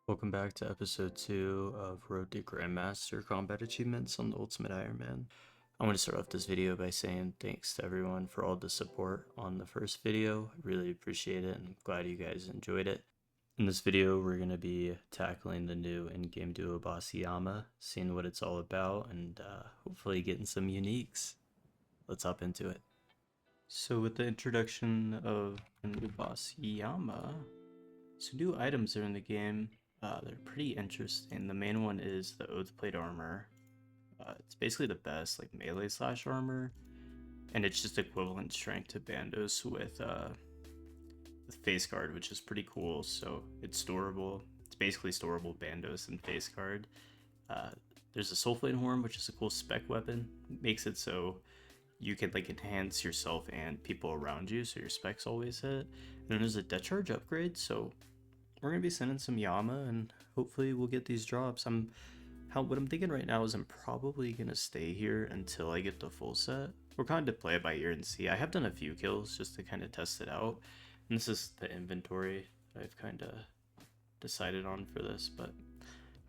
Welcome back to episode 2 of Road to Grandmaster Combat Achievements on the Ultimate Iron Man. I want to start off this video by saying thanks to everyone for all the support on the first video. I really appreciate it and I'm glad you guys enjoyed it. In this video, we're going to be tackling the new in-game duo boss Yama, seeing what it's all about, and hopefully getting some uniques. Let's hop into it. So with the introduction of the new boss Yama, some new items are in the game. They're pretty interesting. The main one is the Oathplate armor. It's basically the best like melee slash armor, and it's just equivalent strength to Bandos with face guard, which is pretty cool. So it's storable. It's basically storable Bandos and face guard. There's a Soulflame horn, which is a cool spec weapon. It makes it so you can like enhance yourself and people around you, so your specs always hit. And then there's a death charge upgrade, so we're gonna be sending some Yama, and hopefully we'll get these drops. What I'm thinking right now is I'm probably gonna stay here until I get the full set. We're kind of play it by ear and see. I have done a few kills just to kind of test it out, and this is the inventory I've kind of decided on for this. But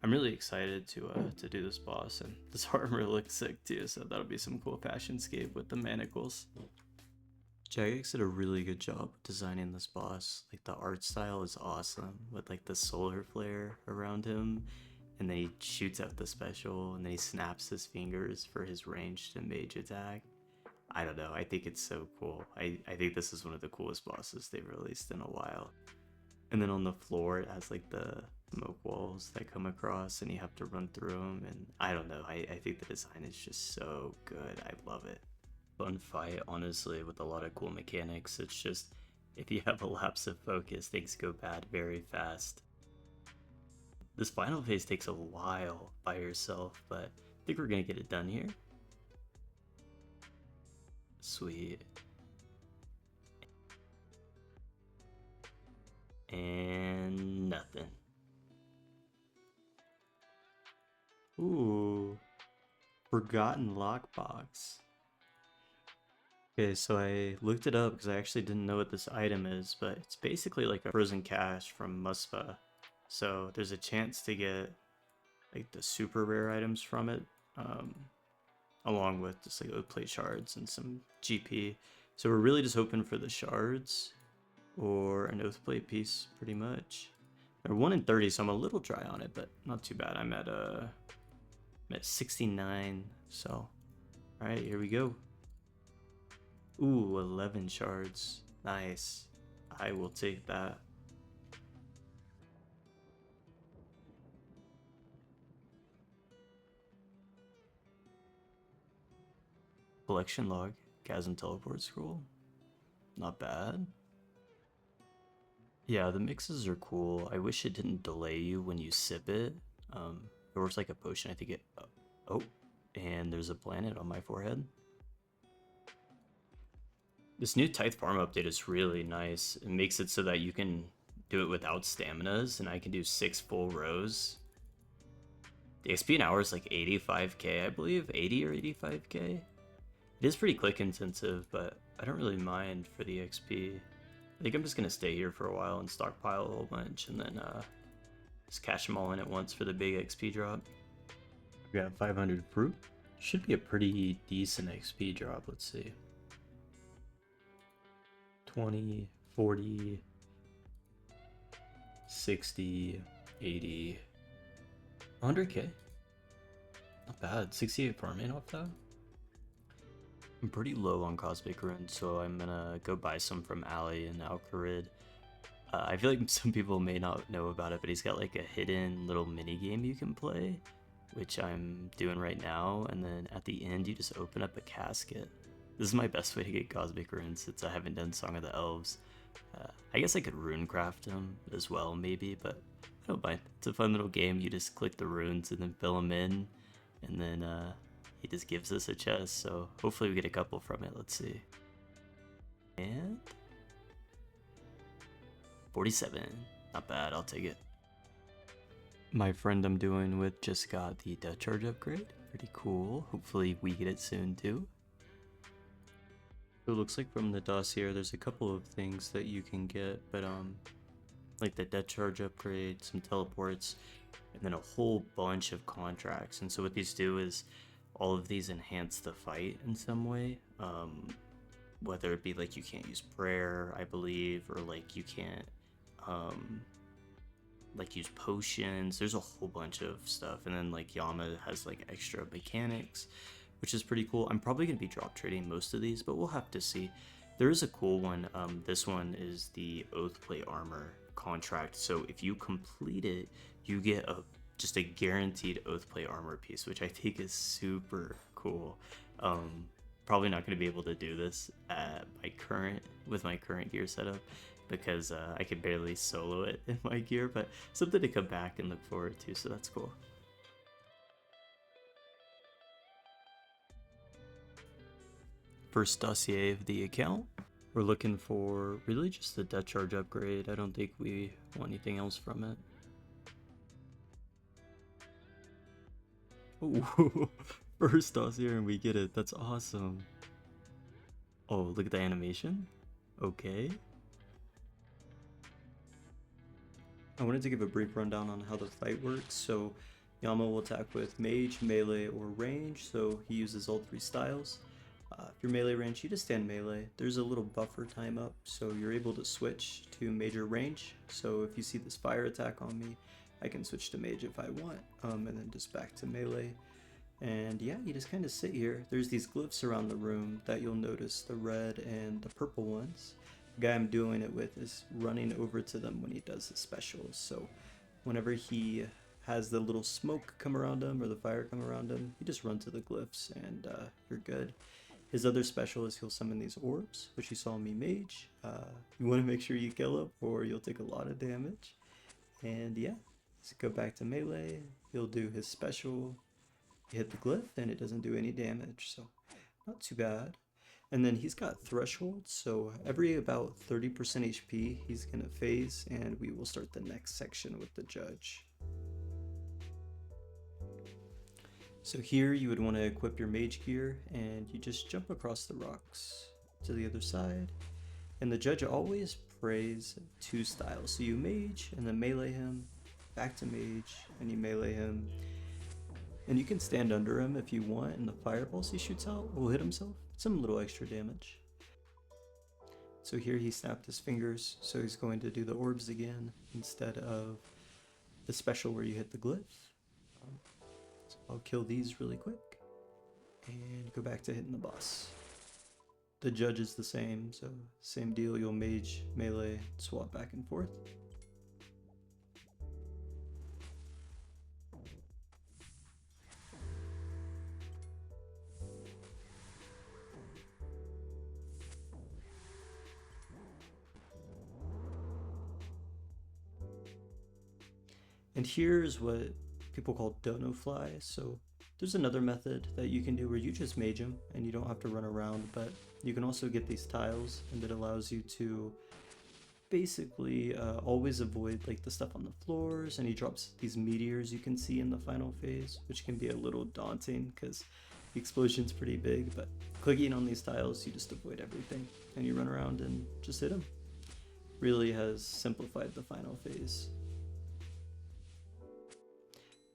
I'm really excited to do this boss, and this armor looks sick too. So that'll be some cool fashion scape with the manacles. Jagex did a really good job designing this boss. Like the art style is awesome with like the solar flare around him, and then he shoots out the special, and then he snaps his fingers for his ranged and mage attack. I don't know, I think it's so cool. I think this is one of the coolest bosses they've released in a while. And then on the floor it has like the smoke walls that come across and you have to run through them, and I don't know, I think the design is just so good. I love it. Fun fight, honestly, with a lot of cool mechanics. It's just, if you have a lapse of focus, things go bad very fast. This final phase takes a while by yourself, but I think we're gonna get it done here. Sweet. And nothing. Ooh. Forgotten lockbox. Okay, so I looked it up because I actually didn't know what this item is, but it's basically like a frozen cache from Muspa. So there's a chance to get like the super rare items from it, along with just like Oathplate shards and some GP. So we're really just hoping for the shards or an Oathplate piece, pretty much. They're 1 in 30, so I'm a little dry on it, but not too bad. I'm at 69, so alright, here we go. Ooh, 11 shards. Nice. I will take that. Collection log. Chasm teleport scroll. Not bad. Yeah, the mixes are cool. I wish it didn't delay you when you sip it. It works like a potion. I think it... Oh, and there's a planet on my forehead. This new tithe farm update is really nice. It makes it so that you can do it without staminas, and I can do 6 full rows. The XP an hour is like 85k, I believe, 80 or 85k. It is pretty click intensive, but I don't really mind for the XP. I think I'm just gonna stay here for a while and stockpile a whole bunch, and then just cash them all in at once for the big XP drop. We got 500 fruit. Should be a pretty decent XP drop. Let's see. 20, 40, 60, 80, 100k. Not bad. 68 farming off that. I'm pretty low on cosmic runes, so I'm gonna go buy some from Ali and Alcarid. I feel like some people may not know about it, but he's got like a hidden little mini game you can play, which I'm doing right now, and then at the end you just open up a casket. This is my best way to get cosmic runes since I haven't done Song of the Elves. I guess I could rune craft them as well, maybe, but I don't mind. It's a fun little game. You just click the runes and then fill them in, and then he just gives us a chest, so hopefully we get a couple from it. Let's see. And 47. Not bad, I'll take it. My friend I'm doing with just got the death charge upgrade. Pretty cool. Hopefully we get it soon too. So it looks like from the dossier there's a couple of things that you can get, but like the death charge upgrade, some teleports, and then a whole bunch of contracts. And so what these do is all of these enhance the fight in some way. Whether it be like you can't use prayer, I believe, or like you can't like use potions. There's a whole bunch of stuff. And then like Yama has like extra mechanics, which is pretty cool. I'm probably gonna be drop trading most of these, but we'll have to see. There is a cool one. This one is the Oathplate armor contract. So if you complete it, you get just a guaranteed Oathplate armor piece, which I think is super cool. Probably not going to be able to do this with my current gear setup, because I can barely solo it in my gear, but something to come back and look forward to, so that's cool. First dossier of the account. We're looking for really just the death charge upgrade. I don't think we want anything else from it. Ooh, first dossier and we get it. That's awesome. Oh, look at the animation. Okay. I wanted to give a brief rundown on how the fight works. So Yama will attack with mage, melee, or range, so he uses all three styles. If you're melee range, you just stand melee. There's a little buffer time up, so you're able to switch to major range. So if you see this fire attack on me, I can switch to mage if I want, and then just back to melee. And yeah, you just kind of sit here. There's these glyphs around the room that you'll notice, the red and the purple ones. The guy I'm doing it with is running over to them when he does his specials. So whenever he has the little smoke come around him or the fire come around him, you just run to the glyphs and you're good. His other special is he'll summon these orbs, which you saw me mage. You want to make sure you kill him or you'll take a lot of damage. And yeah, so go back to melee, he'll do his special, you hit the glyph and it doesn't do any damage, so not too bad. And then he's got thresholds, so every about 30% HP he's gonna phase, and we will start the next section with the judge. So here you would want to equip your mage gear and you just jump across the rocks to the other side. And the judge always prays two styles. So you mage and then melee him, back to mage, and you melee him. And you can stand under him if you want, and the fireballs he shoots out will hit himself. Some little extra damage. So here he snapped his fingers, so he's going to do the orbs again instead of the special where you hit the glyph. So I'll kill these really quick and go back to hitting the boss. The judge is the same, so same deal, you'll mage, melee, swap back and forth. And here's what people call dono fly. So there's another method that you can do where you just mage him and you don't have to run around, but you can also get these tiles, and it allows you to basically always avoid like the stuff on the floors, and he drops these meteors you can see in the final phase, which can be a little daunting because the explosion's pretty big, but clicking on these tiles you just avoid everything and you run around and just hit him. Really has simplified the final phase.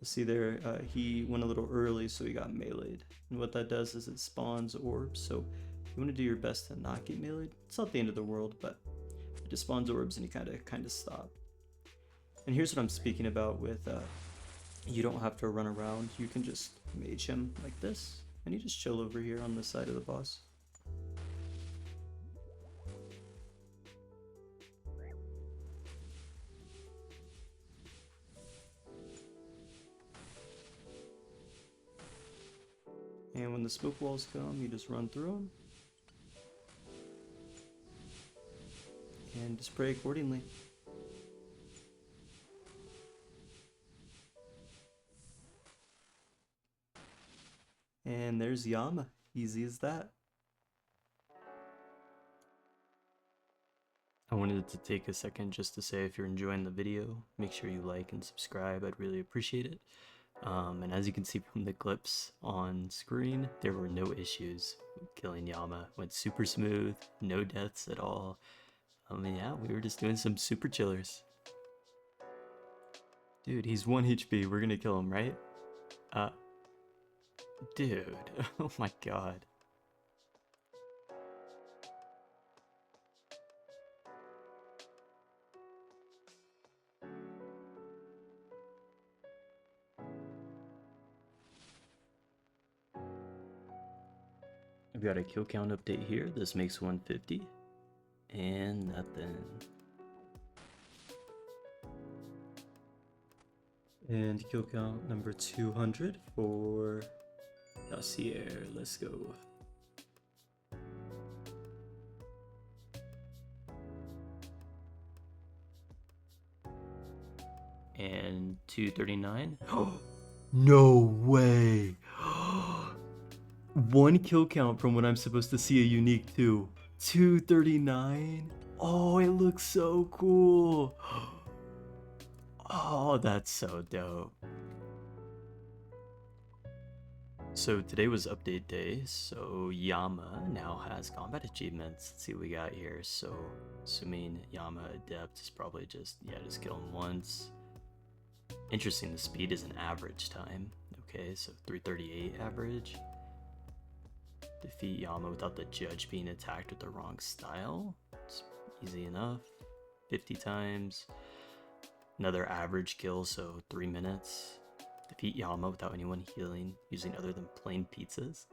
See there, he went a little early, so he got meleeed. And what that does is it spawns orbs, so you want to do your best to not get meleeed. It's not the end of the world, but it just spawns orbs and you kind of stop. And here's what I'm speaking about with, you don't have to run around. You can just mage him like this, and you just chill over here on the side of the boss. And when the smoke walls come, you just run through them. And just pray accordingly. And there's Yama. Easy as that. I wanted to take a second just to say, if you're enjoying the video, make sure you like and subscribe. I'd really appreciate it. And as you can see from the clips on screen, there were no issues with killing Yama. Went super smooth, no deaths at all. Yeah, we were just doing some super chillers. Dude, he's 1 HP. We're gonna kill him, right? Dude. Oh my god. I've got a kill count update here. This makes 150. And nothing. And kill count number 200 for Dossier. Let's go. And 239. No way! 1 kill count from when I'm supposed to see a unique too. 239. Oh, it looks so cool. Oh, that's so dope. So today was update day, so Yama now has combat achievements. Let's see what we got here. So assuming Yama adept is probably just kill him once. Interesting, the speed is an average time. Okay, so 338 average. Defeat Yama without the judge being attacked with the wrong style. It's easy enough. 50 times. Another average kill, so 3 minutes. Defeat Yama without anyone healing using other than plain pizzas.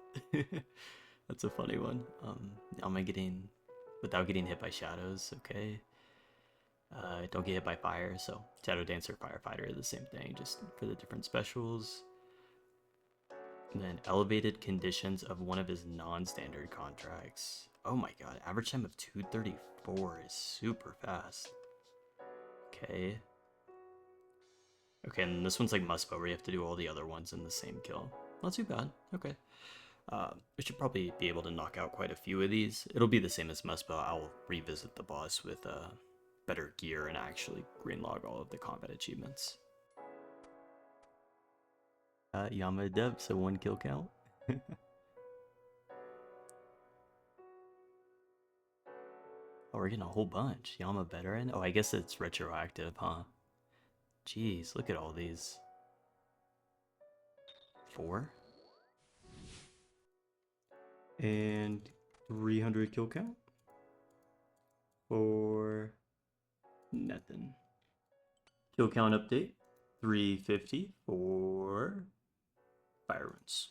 That's a funny one. Yama without getting hit by shadows, okay. Don't get hit by fire, so Shadow Dancer, Firefighter are the same thing, just for the different specials. And then elevated conditions of one of his non-standard contracts. Oh my god, average time of 234 is super fast. Okay. Okay, and this one's like Muspo, where you have to do all the other ones in the same kill. Not too bad. Okay. We should probably be able to knock out quite a few of these. It'll be the same as Muspo. I'll revisit the boss with better gear and actually greenlog all of the combat achievements. Yama Dev, so 1 kill count. Oh, we're getting a whole bunch. Yama veteran. Oh, I guess it's retroactive, huh? Jeez, look at all these. 4. And 300 kill count. For nothing. Kill count update. 350 for fire runes.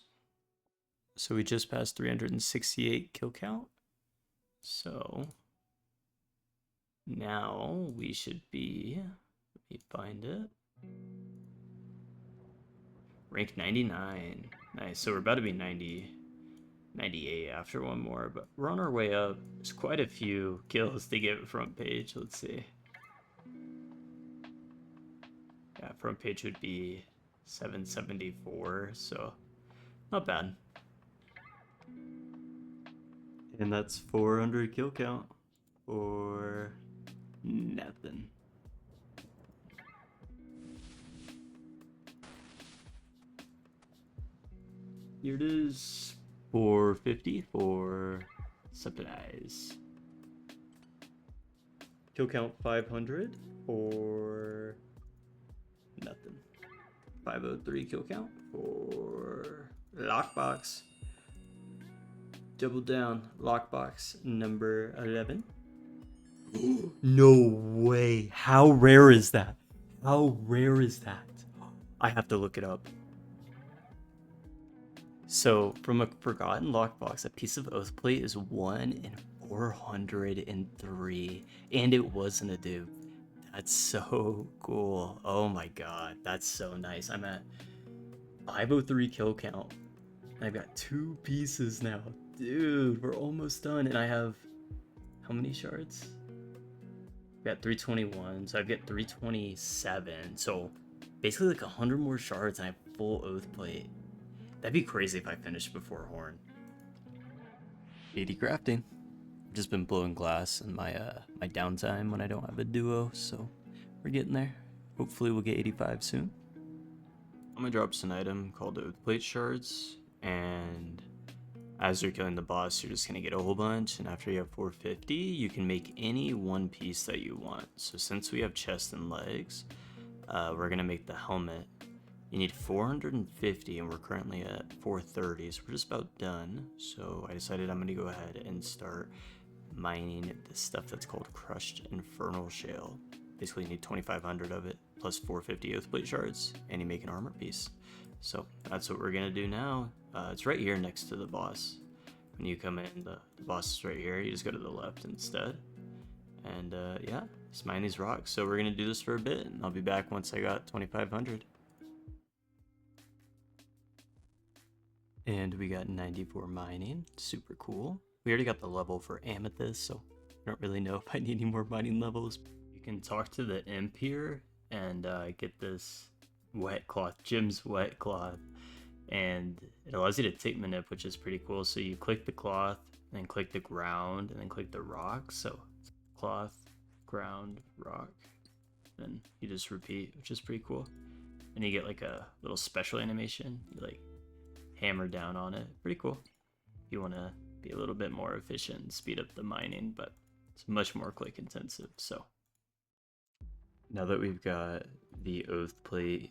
So we just passed 368 kill count. So now we should be, let me find it. Rank 99. Nice. So we're about to be 98 after one more, but we're on our way up. There's quite a few kills to get front page. Let's see. Yeah, front page would be 774, so not bad. And that's 400 kill count for nothing. Here it is. 450 for supplies. Kill count 500 for nothing. 503 kill count for lockbox. Double down, lockbox number 11. No way. How rare is that? How rare is that? I have to look it up. So, from a forgotten lockbox, a piece of Oathplate is 1 in 403, and it wasn't a dupe. That's so cool. Oh my god, that's so nice. I'm at 503 kill count. I've got 2 pieces now. Dude, we're almost done, and I have how many shards? I've got 321, so I've got 327. So basically like 100 more shards and I have full Oathplate. That'd be crazy if I finished before Horn. 80 crafting. I've just been blowing glass in my my downtime when I don't have a duo, so we're getting there. Hopefully we'll get 85 soon. I'm gonna drop an item called Oathplate shards, and as you're killing the boss, you're just gonna get a whole bunch, and after you have 450, you can make any one piece that you want. So since we have chest and legs, we're gonna make the helmet. You need 450 and we're currently at 430, so we're just about done. So I decided I'm gonna go ahead and start mining this stuff that's called crushed infernal shale. Basically you need 2,500 of it plus 450 Oathplate shards and you make an armor piece. So that's what we're gonna do now. It's right here next to the boss. When you come in, the boss is right here. You just go to the left instead. And yeah, just mine these rocks. So we're gonna do this for a bit and I'll be back once I got 2,500. And we got 94 mining, super cool. We already got the level for amethyst, so I don't really know if I need any more mining levels. You can talk to the imp here and get this wet cloth, Jim's wet cloth, and it allows you to take manip, which is pretty cool. So you click the cloth, then click the ground, and then click the rock. So cloth, ground, rock, then you just repeat, which is pretty cool. And you get like a little special animation. You like hammer down on it. Pretty cool. If you want to be a little bit more efficient and speed up the mining, but it's much more click intensive. So now that we've got the Oathplate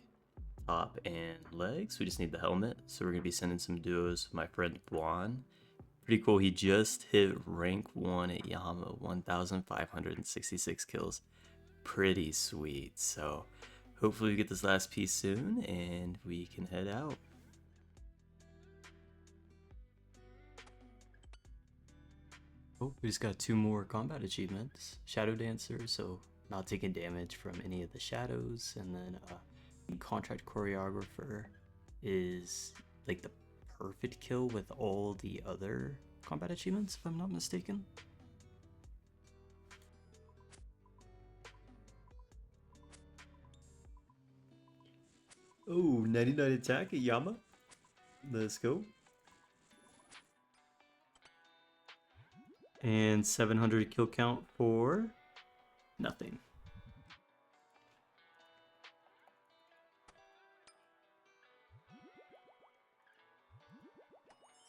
top and legs, we just need the helmet. So we're gonna be sending some duos with my friend Juan. Pretty cool. He just hit rank 1 at Yama, 1,566 kills. Pretty sweet. So hopefully we get this last piece soon and we can head out. Oh, we just got 2 more combat achievements. Shadow Dancer, so not taking damage from any of the shadows, and then Contract Choreographer is like the perfect kill with all the other combat achievements, if I'm not mistaken. Oh, 99 attack at Yama. Let's go. And 700 kill count for nothing.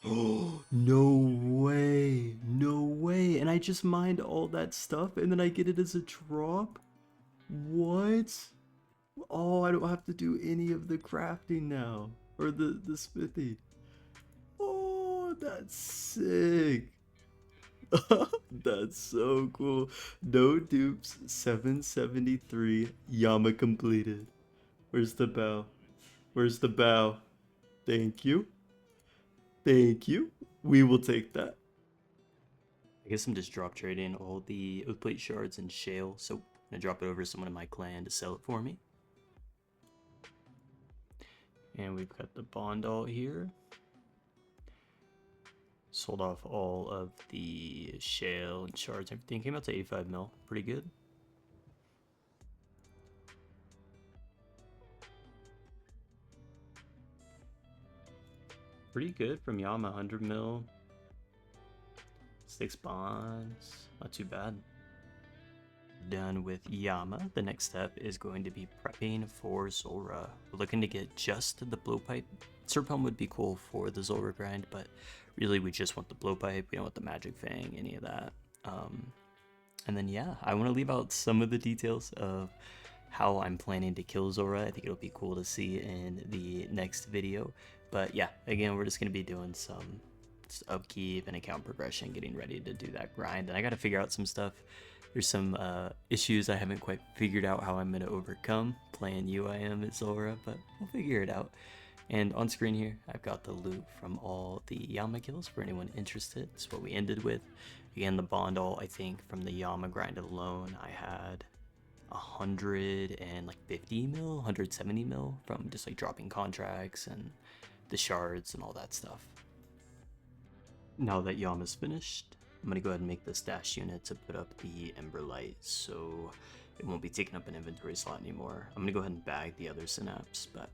Oh, no way. No way. And I just mined all that stuff and then I get it as a drop? What? Oh, I don't have to do any of the crafting now. Or the smithy. Oh, that's sick. That's so cool. No dupes, 773. Yama completed. Where's the bow? Where's the bow? Thank you. Thank you. We will take that. I guess I'm just drop trading all the Oathplate shards and shale, so I'm gonna drop it over to someone in my clan to sell it for me. And we've got the Bondall here. Sold off all of the shale and shards. Everything came out to 85 mil. Pretty good. Pretty good from Yama. 100 mil. 6 bonds. Not too bad. Done with Yama. The next step is going to be prepping for Zulrah. We're looking to get just the blowpipe. Serphelm would be cool for the Zulrah grind, but really we just want the blowpipe. We don't want the magic fang, any of that. And then yeah, I want to leave out some of the details of how I'm planning to kill Zulrah. I think it'll be cool to see in the next video. But yeah, again, we're just going to be doing some upkeep and account progression, getting ready to do that grind. And I got to figure out some stuff. There's some issues I haven't quite figured out how I'm going to overcome playing UIM at Zulrah, but we'll figure it out. And on screen here, I've got the loot from all the Yama kills for anyone interested. It's what we ended with. Again, the Bondall, I think from the Yama grind alone, I had 150 mil, 170 mil from just like dropping contracts and the shards and all that stuff. Now that Yama's finished, I'm going to go ahead and make the stash unit to put up the Ember Light so it won't be taking up an inventory slot anymore. I'm going to go ahead and bag the other synapse, but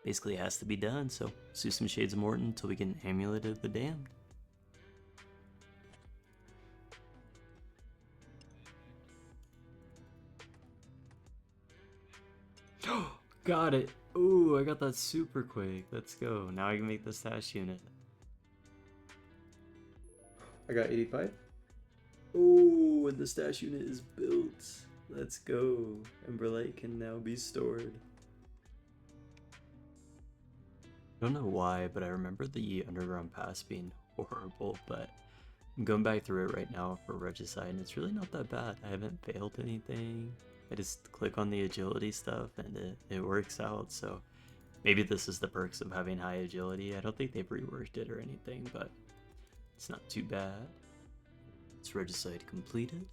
basically it has to be done, so let's do some Shades of Morton until we get an Amulet of the Damned. Got it! Ooh, I got that super quick. Let's go. Now I can make the stash unit. I got 85. Oh, and the stash unit is built. Let's go. Emberlight can now be stored. I don't know why, but I remember the underground pass being horrible, but I'm going back through it right now for Regicide, and it's really not that bad. I haven't failed anything. I just click on the agility stuff and it works out, so maybe this is the perks of having high agility. I don't think they've reworked it or anything, but it's not too bad. It's Regicide completed.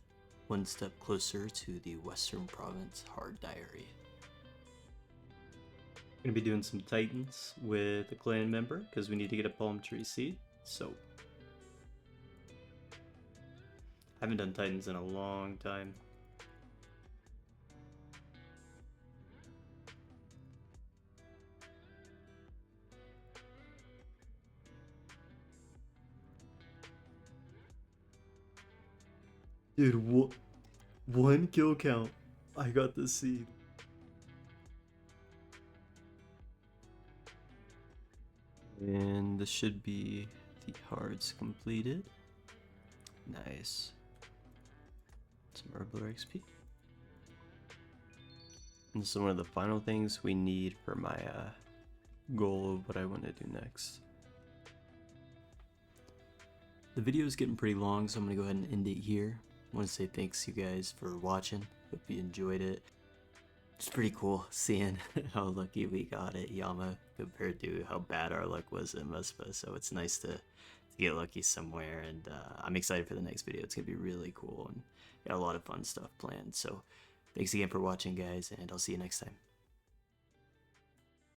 One step closer to the Western Province Hard Diary. Gonna be doing some Titans with a clan member because we need to get a palm tree seed. So I haven't done Titans in a long time. Dude, one kill count. I got the seed. And this should be the hards completed. Nice. Some Herbler XP. And this is one of the final things we need for my goal of what I want to do next. The video is getting pretty long, so I'm going to go ahead and end it here. I want to say thanks you guys for watching. Hope you enjoyed it. It's pretty cool seeing how lucky we got at Yama compared to how bad our luck was at Muspa. So it's nice to get lucky somewhere, and I'm excited for the next video. It's going to be really cool and got a lot of fun stuff planned. So thanks again for watching, guys, and I'll see you next time.